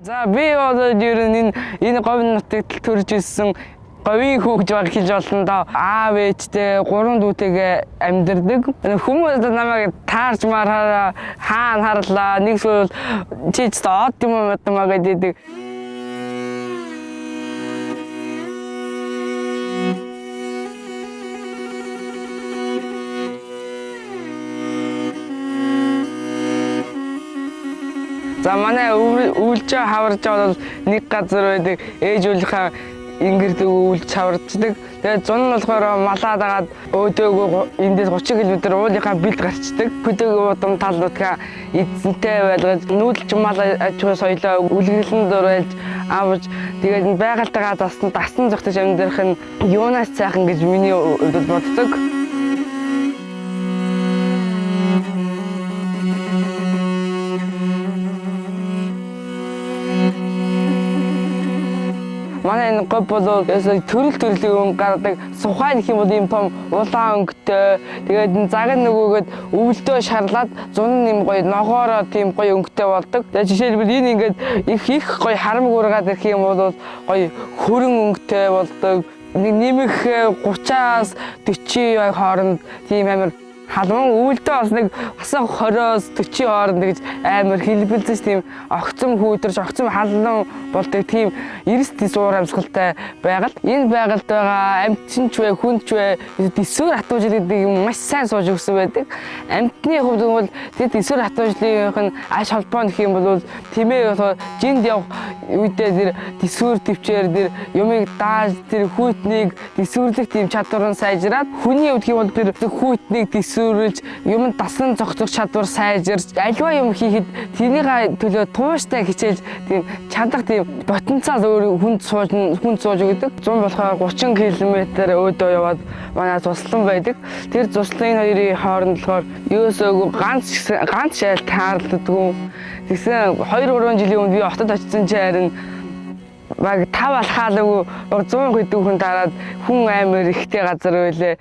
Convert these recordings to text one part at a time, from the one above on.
За би одоо ер нь энэ говь нутагт төрж ирсэн говийн хүүхж баг хэлж болно доо. Аав ээжтэй 3 дүүтэйгээ амьдардаг. Хүмүүс намайг таарч мараараа хаана харлаа нэг зүйл чи ч од юм уу гэдэг. За манай үүлж хаварж бол нэг газар байдаг. Ээж үүлийнхаа ингэрдэг үүлж хаварчдаг. Тэгээд зун нь болохоор малаад агаад өөдөөгөө эндээс 30 км уулынхаа бэлд гарчдаг. Хөдөөгөө удам талуудгаа эзэнтэй байлгаж нүүдэлч мал аж ахуй соёлоо үлгэрлэн дуурайлж авч тэгээд байгальтайгаа дасан зогтож амьдрах нь юунаас сайхан гэж миний хувьд боддог. Манай энэ говь бол төрлийн өнгө гаргадаг. Сухай гэх юм бол ийм том улаан өнгөтэй. Тэгээд загын нөгөөгээд өвөлдөө шарлаад зун нэм гоё ногоороо тийм гоё өнгөтэй болдог. Тэгээд жишээлбэл энэ ингээд их гоё харамг ургаад ирэх юм бол гоё хөрөн өнгөтэй болдог. Нэмэх 30-аас 40 хооронд тийм амар халуун өвөлдөө бас нэг асаа 20-оос 40 хооронд гэж амар хэлбэлзэж тийм огцом хүйдэрч огцом халуун болдог тийм эрс зуур амьсгалтай байгаль. Энэ байгальд байгаа амьтч вэ хүнч вэ дэсвэр хатуужил гэдэг юм маш сайн сууж өгсөн байдаг. Амьтны хувьд бол тэр дэсвэр хатуужлынх нь аж холбоо нөх юм бол тэмээ жинд явах үедээ тэр дэсвэр төвчээр тэр юмыг дааж тэр хүйтнийг дэсвэрлэх тийм чадвар нь сайжраад хүний хувьд юм бол тэр хүйтнийг дэсвэрлж юм дасан зогсох чадвар сайжирч альва юм хийхэд тэрний төлөө тууштай хичээж тийм чадах тийм потенциал өөр хүнд сууж өгдөг. 100 болохоор 30 км өөдөө яваад манай туслан байдаг. Тэр туслын хоёрын хооронд болохоор ерөөсөө ганц шайл таарлагдгүй. Тэгсэн 2-3 жилийн өмнө би хотод очсон чи харин баг 5 алхаалаагүй 100 хэдэн хүн дараад хүн амар ихтэй газар байлээ.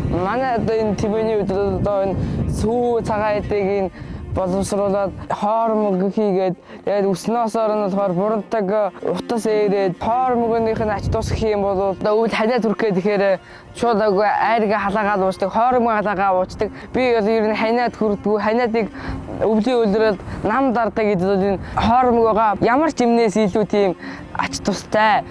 Манай энэ төвний үед энэ сүү цагаан эдэг боловсруулаад хоормог хийгээд тэгээд өснөөсоор нь болохоор бурантай утас ээрээд хоормогных нь ач тусах юм бол өвөл ханаа түрхээ тэгэхээр шууд айрга халаагаад уучдаг, хоормог халаагаа уучдаг. Би бол ер нь ханаад хүрдгүү, ханаадыг өвлийн үлрээд нам дардаг гэдэг бол энэ хоормогоо ямар ч юмнээс илүү тийм ач тустай.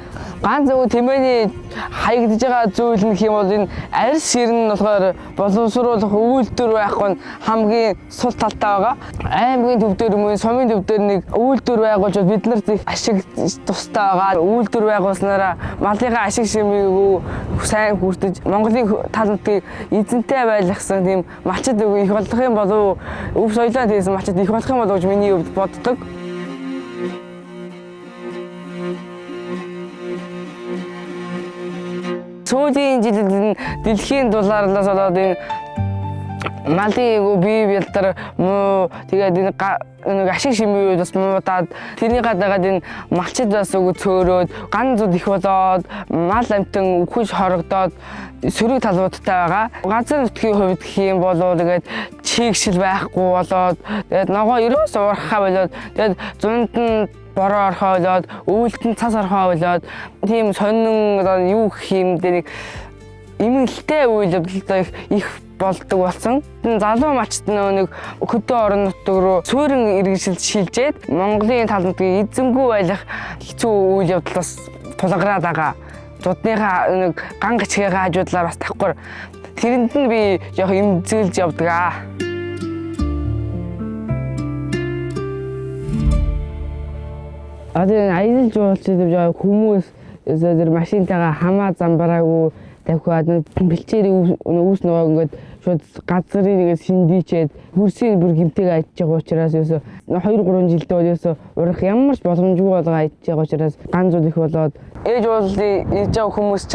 Ганц зөв тэмээний хаягдж байгаа зүйл нь юм бол энэ арьс шир нь болохоор боловсруулах үйлдвэр байхгүй хамгийн сул талтай байгаа. Аймгийн төв дээр мөн сумын төв дээр нэг үйлдвэр байгуулж бид нарт их ашиг тустай байгаа. Үйлдвэр байгуулснараа малынхаа ашиг шимийг сайн хүртэж Монголын талуудыг эзэнтэй байлгасан тийм малчид их болох юм болов өв соёлоо тийсэн малчид их болох юм болов гэж миний хувьд боддог. Сүүлийн жилд дэлхийн дулаарлаас болоод энэ малын бие бэлтэр муу тэгээд энэ ашиг шимийн үед бас муудаад тэрний гадаагаад энэ малчид бас цөөрөөд ган зуд их болоод мал амтан үхэж хорогдоод сөрөг талуудтай байгаа. Газар нутгийн хувьд гэх юм бол тэгээд чигшил байхгүй болоод тэгээд ногоо ерөөс уурхаа болоод тэгээд зунд нь бороо орхоолоод өвөлт нь цас орхоолоод тийм сонин юу гэх юм дээр эмгэлтэй үйл явдал их болдог болсон. Залуу малчд нэг хөдөө орон нутг руу суурин иргэншилж шилжээд Монголын талуудыг эзэнгүй байлгах хэцүү үйл явдлаас тулгараад байгаа. Зудныхаа нэг ган гачгийн хажуудлаар бас давхар тэрэнд нь би яг эмзэглэж явдаг. Одоо аялал жуулчлал хүмүүс зөв машинтайгаа хамаа замбараагүй тавхиад бэлчээрийн үүс нөгөө ингээд шууд газрын нэгээ синдичээд хөрсийн бүр гимтэйг ажиж байгаа учраас ерөөсө 2-3 жилдээ ерөөсө урах ямар ч боломжгүй байгаа ажиж байгаа учраас ганцуд их болоод ээж уулын ирж байгаа хүмүүс ч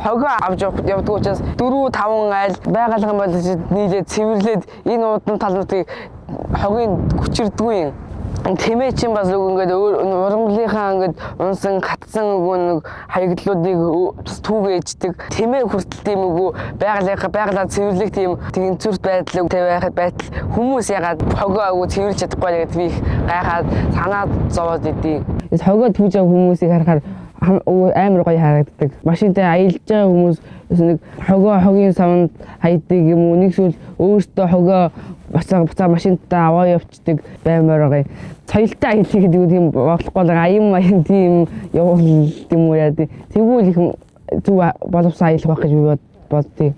хогоо авч явдаг учраас 4-5 айл байгаль бол нийлээд цэвэрлээд энэ уудын талуудыг хогийн хүчирдгүй юм. Тэмээ чинь бас ингээд ургамлынхаа ингээд унсан хатсан нэг хаягдлуудыг түүгээждэг. Тэмээ хүртэл тийм үгүй байгалаа цэвэрлэх тийм тэнцвэрт байдлыг байхад байтал хүмүүс ягаад хогоо агуу цэвэрлж чадахгүй гэдэг би их гайхаад санаад зовоод идэв. Хогоо түүж байгаа хүмүүсийг харахаар амар гоё харагддаг. Машинтай аялж байгаа хүмүүс нэг хогийн савнд хайдаг юм уу, нэг зүйл өөртөө хогоо буцаа машинтай аваа явцдаг баймаар байгаа. Соёлтой аялах гэдэг нь тийм болохгүй аян тийм явуул юм уу яа. Тэгвэл их зүг боловсон аялах байх гэж би боддیں۔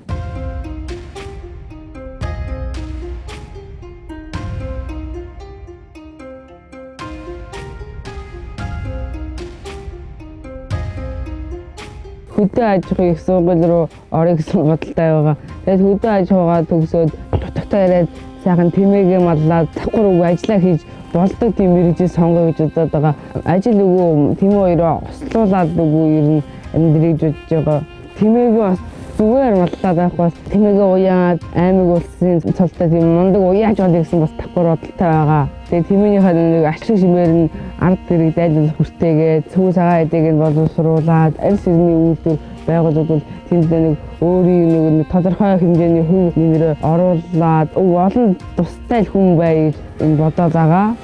Хөдөө аж ахуйн их сургууль руу орох гэсэн бодолтой байгаа. Тэгээд хөдөө аж ахуйгаа төгсөөд дутагтай яриад сайхан тэмээгээ маллаад давхар үгүй ажиллаа хийж болдог тийм мэрэгжил сонгоё гэж бодоод байгаа. Ажил үгүй тэмээ хоёроо хослуулаад үгүй ер нь амьдрыг бодож байгаа. Тэмээгээ бас зүгээр маллаад авах тэмээгээ уяад аймаг улсын цолтой тийм мундаг уяаж болъё гэсэн бас давхар бодолтой байгаа. Тэгээд тэмээнийхээ нэг ашиг шимээр нь ард гэрэг дайлуулах хүртэйгээд цөм цагаан эдэг нь боловсруулад аль сэрний үйлдвэр байгууллагууд тэнд нэг өөрийн нэг тодорхой хэмжээний хувь нэмрээ оруулаад олон тустай хүн бай гэж бодоод байгаа.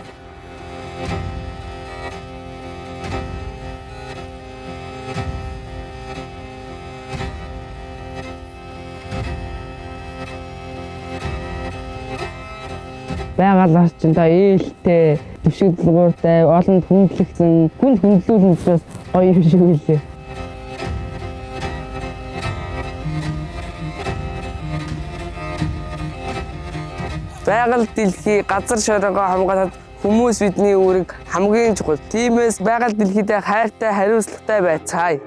Байгалаас ч та ээлтэй, дэвшиг дэлгууртай, олон хүндлэгдсэн, хүнд хөндлүүлэн учраас гоё юм шиг үлээ. Байгаль дэлхий газар шорогоо хамгаалаад хүмүүс бидний үүрэг хамгийн чухал. Тиймээс байгаль дэлхийдээ хайртай, хариуцлагатай байцгаая.